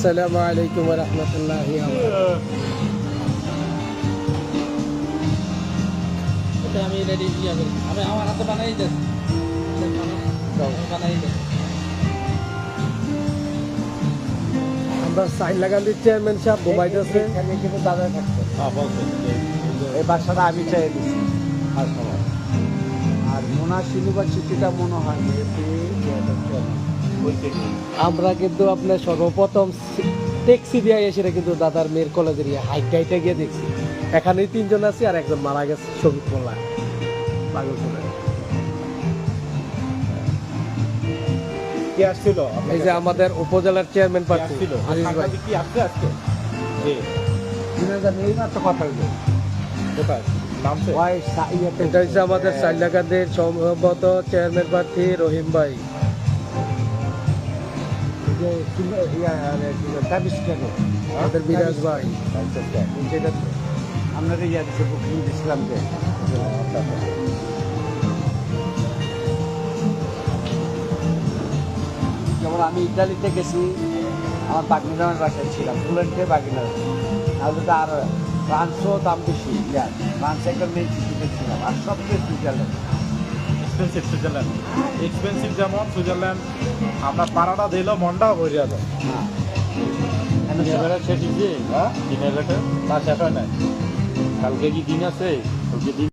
আসসালামু আলাইকুম ওয়া রাহমাতুল্লাহি ওয়া বারাকাতুহু। আমি রেডি আমি আমার হাতে বানাই দেন বানাই দেন। আমরা সাইলাগান্দির চেয়ারম্যান সাহেব ঘুমাইতেছে। এখানে কিন্তু দাদা থাকতো। এই বাসাটা আমি চাই দিচ্ছি আর সময়। আর মোনাশ ইউনিভার্সিটিটা মনে হয় আমরা কিন্তু আপনার সর্বপ্রথম ট্যাক্সি দিয়ে এসে কিন্তু দাদার মেয়ের কলেজের হাইটে গিয়ে দেখছি। এখানেই 3 জন আছে আর একজন মারা গেছে শহীদ মোল্লা পাগলপুরে। কি আসছিল? এই যে আমাদের উপজেলার চেয়ারম্যান প্রার্থী আসছিল আজিজ ভাই। কি আসছে আজকে? জি। এই মাত্র কথা হইলো। কোথায় নামছে? ওই এটা হচ্ছে আমাদের সাইলাগান্দির সম্ভবত চেয়ারম্যান প্রার্থী রহিম ভাই। যে তাবিস্কারে আমাদের বিরাজ ভাই। যেটা আপনাদের ইয়া দিচ্ছে বুকিং দিচ্ছিলাম যে যেমন আমি ইটালিতে গেছি, আমার বাগিনার বাসায় ছিলাম, ফুলেন্টে বাগিনার। তাহলে তো আর ফ্রান্সও দাম বেশি, ফ্রান্সে একটা মেন সিটিতে ছিলাম, আর সবচেয়ে সুইজারল্যান্ড। সুইজারল্যান্ড এক্সপেন্সিভ, যেমন সুইজারল্যান্ড আমরা পাড়াটা দিলেও মনটা ভরে যাবে। হ্যাঁ দিনের শেষ হয়েছে হ্যাঁ দিনের রেখে তা শেষ হয় নাই। কালকে কি দিন আছে? কালকে দিন